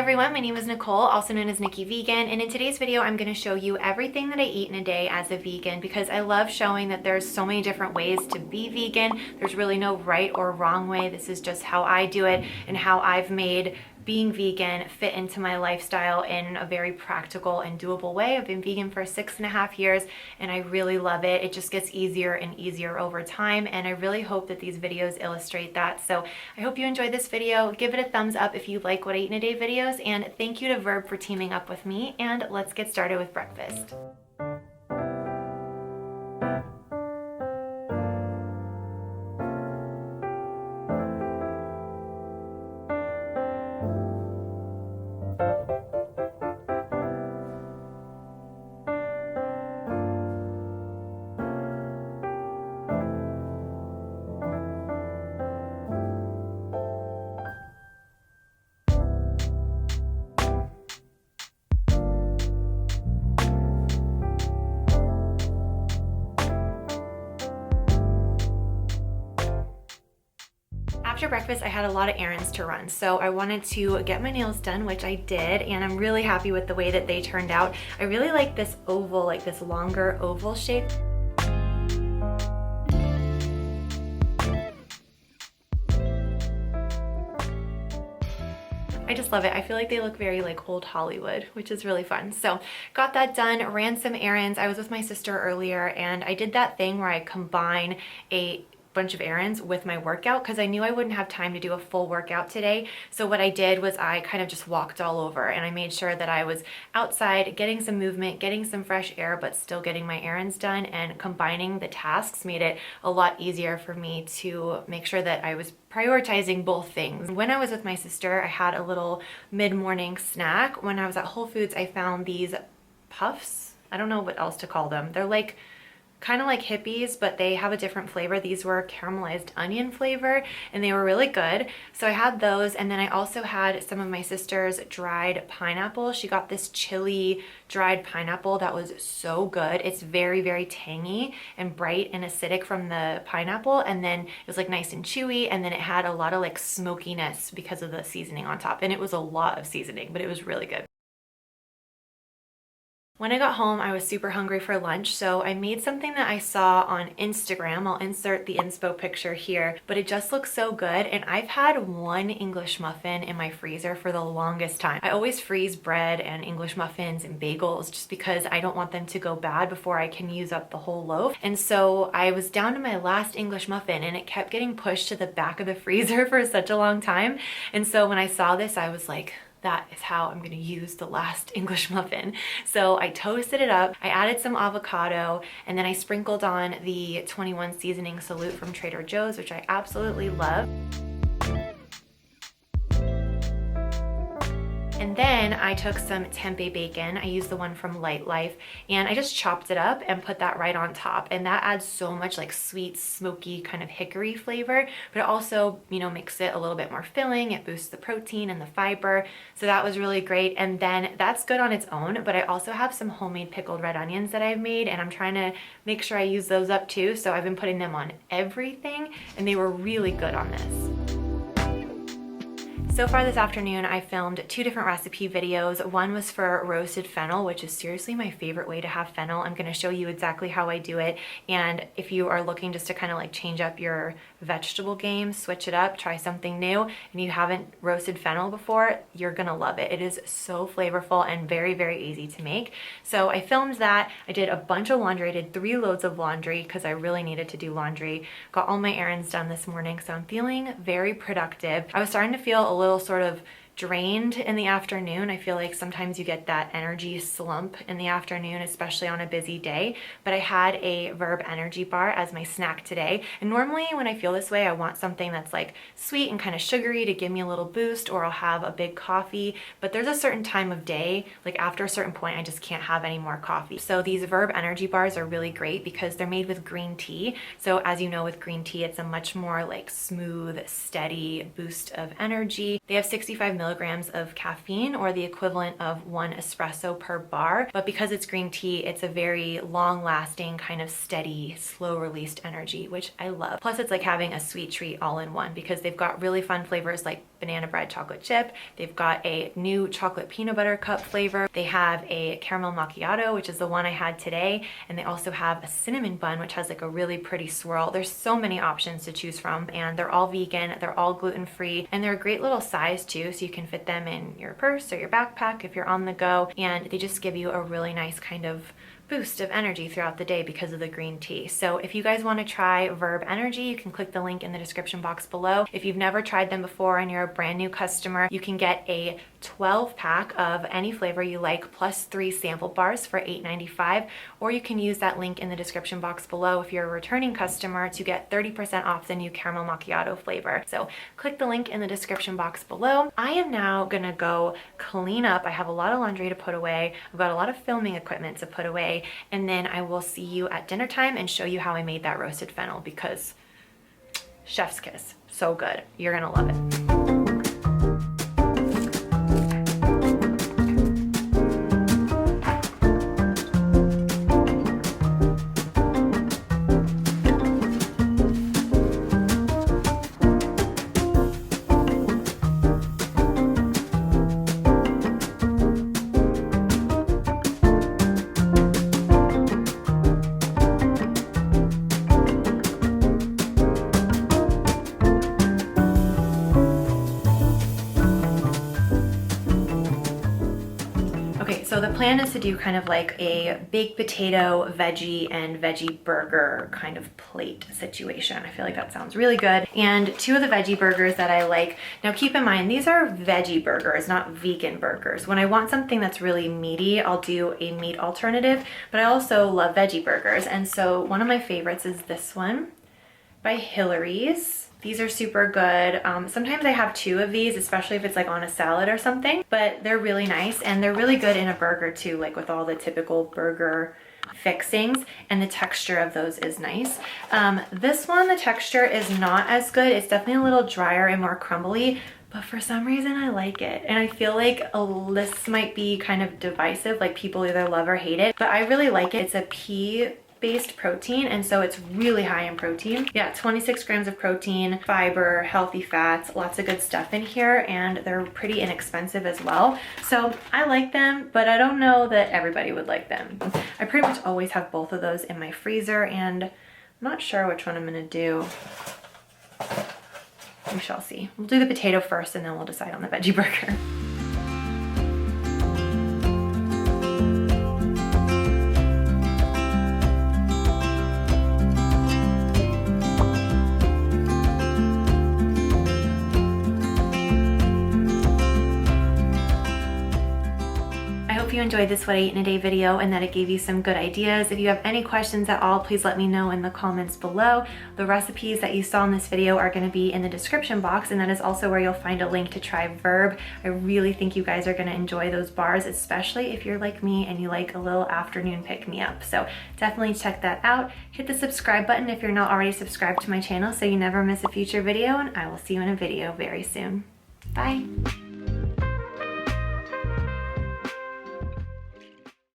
everyone, my name is Nicole, also known as Nikki Vegan, and in today's video I'm going to show you everything that I eat in a day as a vegan because I love showing that there's so many different ways to be vegan. There's really no right or wrong way. This is just how I do it and how I've made being vegan fit into my lifestyle in a very practical and doable way. I've been vegan for 6.5 years and I really love it. It just gets easier and easier over time, and I really hope that these videos illustrate that. So I hope you enjoyed this video. Give it a thumbs up if you like what I eat in a day videos, and thank you to Verb for teaming up with me, and let's get started with breakfast. After breakfast, I had a lot of errands to run, so I wanted to get my nails done, which I did, and I'm really happy with the way that they turned out. I really like this oval, like this longer oval shape. I just love it. I feel like they look very like old Hollywood, which is really fun. So got that done, ran some errands. I was with my sister earlier and I did that thing where I combine a bunch of errands with my workout because I knew I wouldn't have time to do a full workout today. So what I did was I kind of just walked all over and I made sure that I was outside getting some movement, getting some fresh air, but still getting my errands done, and combining the tasks made it a lot easier for me to make sure that I was prioritizing both things. When I was with my sister, I had a little mid-morning snack. When I was at Whole Foods, I found these puffs. I don't know what else to call them. They're like kind of like hippies, but they have a different flavor. These were caramelized onion flavor and they were really good. So I had those, and then I also had some of my sister's dried pineapple. She got this chili dried pineapple that was so good. It's very, very tangy and bright and acidic from the pineapple, and then it was like nice and chewy, and then it had a lot of like smokiness because of the seasoning on top, and it was a lot of seasoning, but it was really good. When I got home, I was super hungry for lunch, so I made something that I saw on Instagram. I'll insert the inspo picture here, but it just looks so good, and I've had one English muffin in my freezer for the longest time. I always freeze bread and English muffins and bagels just because I don't want them to go bad before I can use up the whole loaf. And so I was down to my last English muffin and it kept getting pushed to the back of the freezer for such a long time. And so when I saw this, I was like, that is how I'm gonna use the last English muffin. So I toasted it up, I added some avocado, and then I sprinkled on the 21 seasoning salute from Trader Joe's, which I absolutely love. And then I took some tempeh bacon. I used the one from Light Life, and I just chopped it up and put that right on top. And that adds so much like sweet, smoky kind of hickory flavor, but it also, you know, makes it a little bit more filling. It boosts the protein and the fiber. So that was really great. And then that's good on its own, but I also have some homemade pickled red onions that I've made, and I'm trying to make sure I use those up too. So I've been putting them on everything, and they were really good on this. So far this afternoon, I filmed 2 different recipe videos. One was for roasted fennel, which is seriously my favorite way to have fennel. I'm gonna show you exactly how I do it. And if you are looking just to kind of like change up your vegetable game, switch it up, try something new, and you haven't roasted fennel before, you're gonna love it. It is so flavorful and very, very easy to make. So I filmed that. I did a bunch of laundry. I did 3 loads of laundry because I really needed to do laundry. Got all my errands done this morning, so I'm feeling very productive. I was starting to feel a little sort of drained in the afternoon. I feel like sometimes you get that energy slump in the afternoon, especially on a busy day, but I had a Verb energy bar as my snack today. And normally when I feel this way, I want something that's like sweet and kind of sugary to give me a little boost, or I'll have a big coffee, but there's a certain time of day, like after a certain point, I just can't have any more coffee. So these Verb energy bars are really great because they're made with green tea. So as you know, with green tea, it's a much more like smooth, steady boost of energy. They have 65 milligrams of caffeine, or the equivalent of 1 espresso per bar. But because it's green tea, it's a very long-lasting, kind of steady, slow-released energy, which I love. Plus, it's like having a sweet treat all in one because they've got really fun flavors like banana bread chocolate chip. They've got a new chocolate peanut butter cup flavor. They have a caramel macchiato, which is the one I had today. And they also have a cinnamon bun, which has like a really pretty swirl. There's so many options to choose from, and they're all vegan, they're all gluten-free, and they're a great little size too, so you can fit them in your purse or your backpack if you're on the go, and they just give you a really nice kind of boost of energy throughout the day because of the green tea. So if you guys want to try Verb Energy, you can click the link in the description box below. If you've never tried them before and you're a brand new customer, you can get a 12 pack of any flavor you like plus 3 sample bars for $8.95, or you can use that link in the description box below if you're a returning customer to get 30% off the new caramel macchiato flavor. So click the link in the description box below. I am now gonna go clean up. I have a lot of laundry to put away. I've got a lot of filming equipment to put away, and then I will see you at dinner time and show you how I made that roasted fennel, because chef's kiss, so good. You're gonna love it. So the plan is to do kind of like a baked potato, veggie, and veggie burger kind of plate situation. I feel like that sounds really good. And 2 of the veggie burgers that I like, now keep in mind, these are veggie burgers, not vegan burgers. When I want something that's really meaty, I'll do a meat alternative, but I also love veggie burgers. And so one of my favorites is this one by Hillary's. These are super good. Sometimes I have 2 of these, especially if it's like on a salad or something, but they're really nice, and they're really good in a burger too, like with all the typical burger fixings, and the texture of those is nice. This one, the texture is not as good. It's definitely a little drier and more crumbly, but for some reason I like it. And I feel like this might be kind of divisive, like people either love or hate it, but I really like it. It's a pea-based protein, and so it's really high in protein. Yeah, 26 grams of protein, fiber, healthy fats, lots of good stuff in here, and they're pretty inexpensive as well. So I like them, but I don't know that everybody would like them. I pretty much always have both of those in my freezer, and I'm not sure which one I'm gonna do. We shall see. We'll do the potato first, and then we'll decide on the veggie burger. Hope you enjoyed this What I Eat in a Day video and that it gave you some good ideas. If you have any questions at all, please let me know in the comments below. The recipes that you saw in this video are going to be in the description box, and that is also where you'll find a link to try Verb. I really think you guys are going to enjoy those bars, especially if you're like me and you like a little afternoon pick-me-up. So definitely check that out. Hit the subscribe button if you're not already subscribed to my channel so you never miss a future video, and I will see you in a video very soon. Bye!